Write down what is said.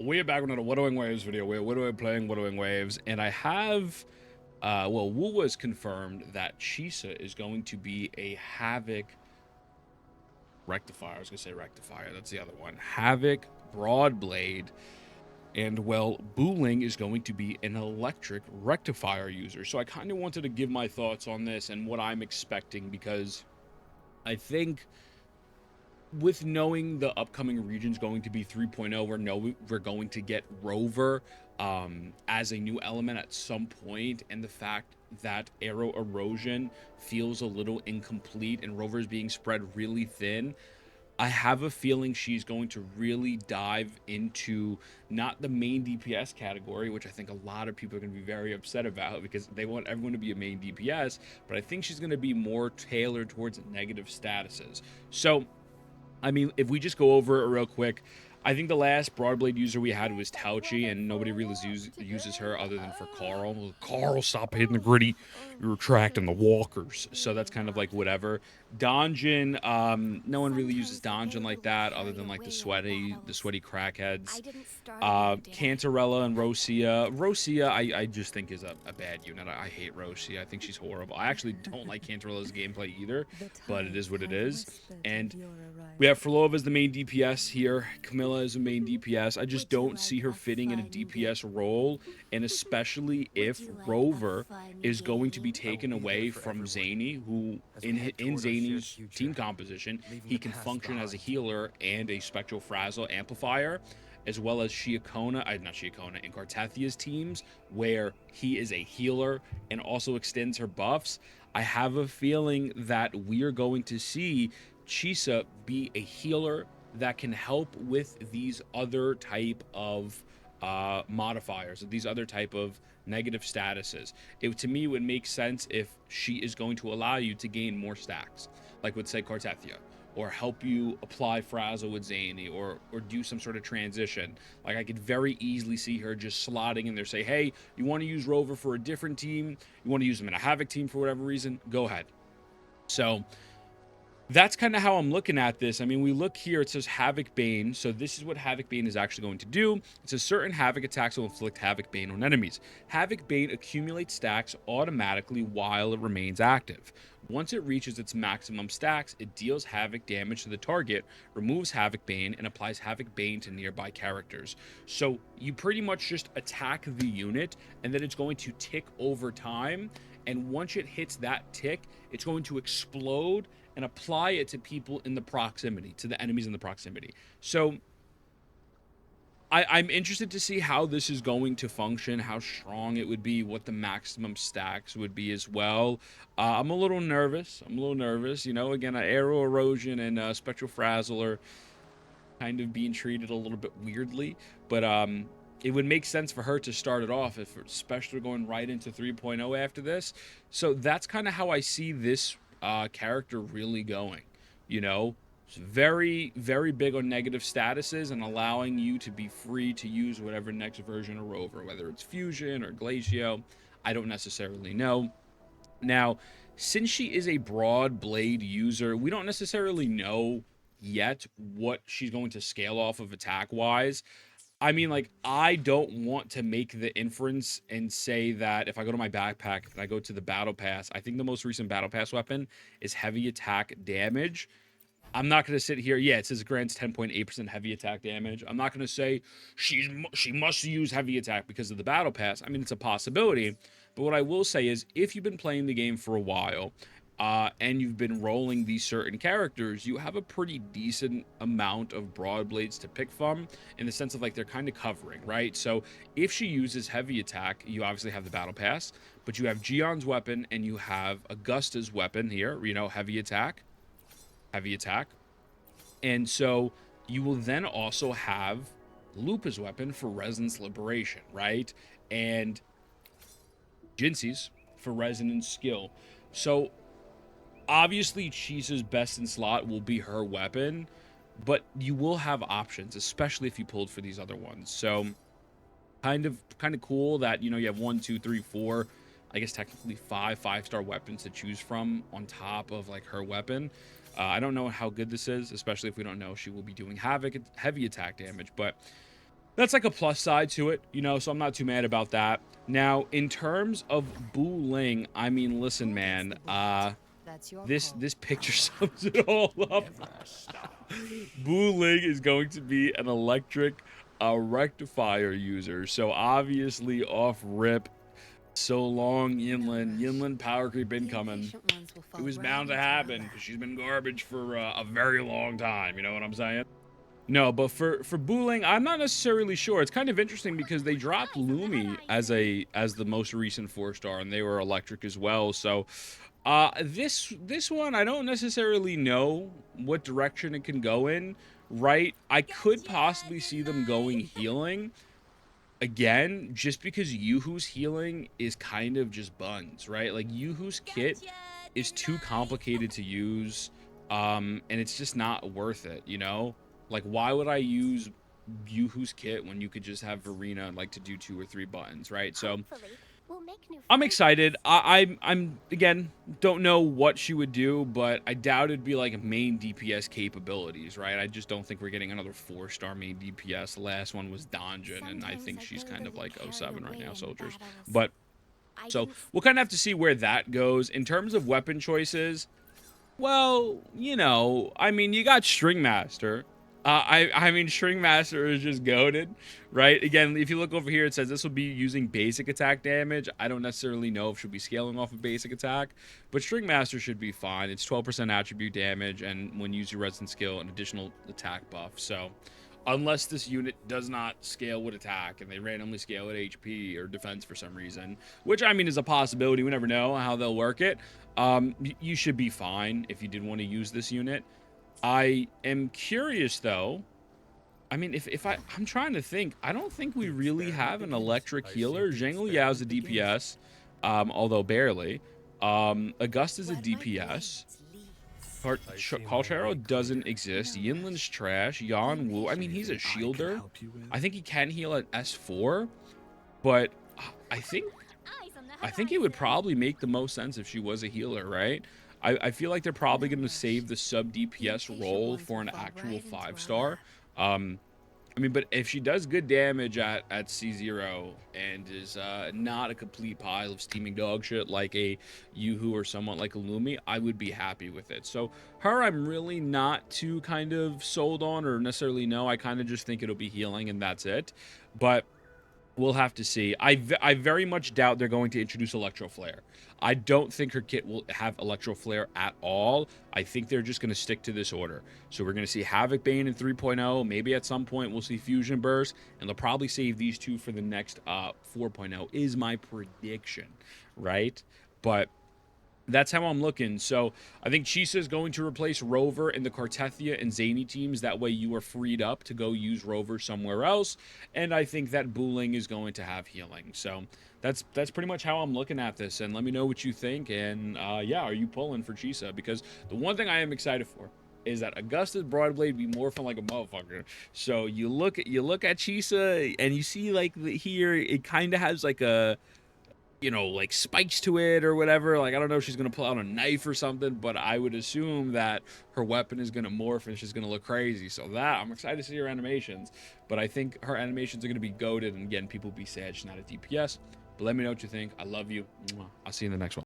We're back with another Wuthering Waves video. We're playing Wuthering Waves, and I have, well, Wu was confirmed that Chisa is going to be a Havoc rectifier. I was going to say rectifier. That's the other one. Havoc Broadblade. And, well, Booling is going to be an electric rectifier user. So I kind of wanted to give my thoughts on this and what I'm expecting, because I think with knowing the upcoming region's going to be 3.0, we're going to get Rover as a new element at some point, and the fact that Aero Erosion feels a little incomplete and Rover's being spread really thin, I have a feeling she's going to really dive into not the main DPS category, which I think a lot of people are going to be very upset about because they want everyone to be a main DPS, but I think she's going to be more tailored towards negative statuses. So I mean, if we just go over it real quick, I think the last Broadblade user we had was Tauchi, and nobody really uses her other than for Carl. Carl, stop hitting the gritty. You're attracting the walkers. So that's kind of like whatever. Donjin, no one really uses Donjin like that other than like the sweaty crackheads. Cantarella and Rosia. Rosia, I just think is a bad unit. I hate Rosia. I think she's horrible. I actually don't like Cantarella's gameplay either, but it is what it is. And we have Frolova as the main DPS here. Camilla is the main DPS. I just don't see her fitting in a DPS role, and especially if Rover is going to be taken away from Zani, who in Zani's team composition, he can function as a healer and a Spectro Frazzle amplifier, as well as not Shiakona, in Cartethia's teams, where he is a healer and also extends her buffs. I have a feeling that we are going to see Chisa be a healer that can help with these other type of modifiers, these other type of negative statuses. To me, it would make sense if she is going to allow you to gain more stacks, like with, say, Cartethia, or help you apply Frazzle with Zani, or do some sort of transition. Like, I could very easily see her just slotting in there, say, hey, you want to use Rover for a different team, you want to use them in a Havoc team for whatever reason, go ahead. So that's kind of how I'm looking at this. I mean, we look here, it says Havoc Bane. So this is what Havoc Bane is actually going to do. It says certain Havoc attacks will inflict Havoc Bane on enemies. Havoc Bane accumulates stacks automatically while it remains active. Once it reaches its maximum stacks, it deals Havoc damage to the target, removes Havoc Bane, and applies Havoc Bane to nearby characters. So you pretty much just attack the unit, and then it's going to tick over time. And once it hits that tick, it's going to explode and apply it to people in the proximity, to the enemies in the proximity. So I'm interested to see how this is going to function, how strong it would be, what the maximum stacks would be as well. I'm a little nervous. You know, again, Aero Erosion and Spectro Frazzle are kind of being treated a little bit weirdly, but it would make sense for her to start it off, if especially going right into 3.0 after this. So that's kind of how I see this character really going. You know, it's very, very big on negative statuses and allowing you to be free to use whatever next version of Rover, whether it's Fusion or Glacio. I don't necessarily know. Now, since she is a broad blade user, we don't necessarily know yet what she's going to scale off of attack wise. I mean, like, I don't want to make the inference and say that if I go to my backpack and I go to the battle pass, I think the most recent battle pass weapon is heavy attack damage. I'm not going to sit here. Yeah, it says grants 10.8% heavy attack damage. I'm not going to say she must use heavy attack because of the battle pass. I mean, it's a possibility. But what I will say is, if you've been playing the game for a while, and you've been rolling these certain characters, you have a pretty decent amount of broad blades to pick from, in the sense of, like, they're kind of covering, right? So if she uses heavy attack, you obviously have the battle pass, but you have Gion's weapon and you have Augusta's weapon here, you know, heavy attack. And so you will then also have Lupa's weapon for Resonance Liberation, right? And Jinxi's for Resonance Skill. So obviously Chisa's best in slot will be her weapon, but you will have options, especially if you pulled for these other ones. So kind of cool that, you know, you have 1, 2, 3, 4, I guess technically five-star weapons to choose from on top of, like, her weapon. I don't know how good this is, especially if we don't know she will be doing Havoc heavy attack damage, but that's like a plus side to it, you know, so I'm not too mad about that. Now, in terms of Booling, I mean, listen, man, this picture sums it all up. Booling is going to be an electric rectifier user, so obviously off rip. So long, Yinlin. Yinlin power creep incoming. It was bound to happen because she's been garbage for a very long time. You know what I'm saying? No, but for Booling, I'm not necessarily sure. It's kind of interesting because they dropped Lumi as the most recent 4-star, and they were electric as well. So, this one I don't necessarily know what direction it can go in. Right? I could possibly see them going healing again, just because Yuhu's healing is kind of just buns, right? Like Yuhu's kit is too complicated to use, and it's just not worth it, you know? Like, why would I use Yuhu's kit when you could just have Verena like to do 2 or 3 buttons, right? So I'm excited. I'm again, don't know what she would do, but I doubt it'd be like main DPS capabilities, right? I just don't think we're getting another 4-star main DPS. The last one was Donjin, and I think she's kind of like 07 right now, soldiers. But so we'll kind of have to see where that goes. In terms of weapon choices, well, you know, I mean, you got String Master. I mean, String Master is just goated, right? Again, if you look over here, it says this will be using basic attack damage. I don't necessarily know if she'll be scaling off of basic attack, but String Master should be fine. It's 12% attribute damage, and when used your resident skill, an additional attack buff. So, unless this unit does not scale with attack and they randomly scale with HP or defense for some reason, which I mean is a possibility. We never know how they'll work it. You should be fine if you did want to use this unit. I am curious though. I mean, I'm trying to think. I don't think we really have an electric healer. Zhang Liao's a DPS, although barely. Augusta's a DPS. Calchero doesn't exist. Yinlin's trash. Yan Wu, I mean, he's a shielder. I think he can heal at S4, but I think it would probably make the most sense if she was a healer, right? I feel like they're probably going to save the sub DPS role for an actual 5-star. I mean, but if she does good damage at C0 and is not a complete pile of steaming dog shit like a Yuhu or someone like a Lumi, I would be happy with it. So her, I'm really not too kind of sold on or necessarily no. I kind of just think it'll be healing and that's it. But we'll have to see. I very much doubt they're going to introduce Electro Flare. I don't think her kit will have Electro Flare at all. I think they're just going to stick to this order. So we're going to see Havoc Bane in 3.0. Maybe at some point we'll see Fusion Burst. And they'll probably save these two for the next 4.0 is my prediction, right? But that's how I'm looking. So I think Chisa is going to replace Rover in the Cartethyia and Zani teams. That way you are freed up to go use Rover somewhere else. And I think that Booling is going to have healing. So that's pretty much how I'm looking at this. And let me know what you think. And yeah, are you pulling for Chisa? Because the one thing I am excited for is that Augusta's Broadblade be morphing like a motherfucker. So you look at Chisa and you see like here it kind of has like a, you know, like spikes to it or whatever. Like, I don't know if she's going to pull out a knife or something, but I would assume that her weapon is going to morph and she's going to look crazy. So that, I'm excited to see her animations, but I think her animations are going to be goated. And again, people will be sad she's not a DPS, but let me know what you think. I love you. I'll see you in the next one.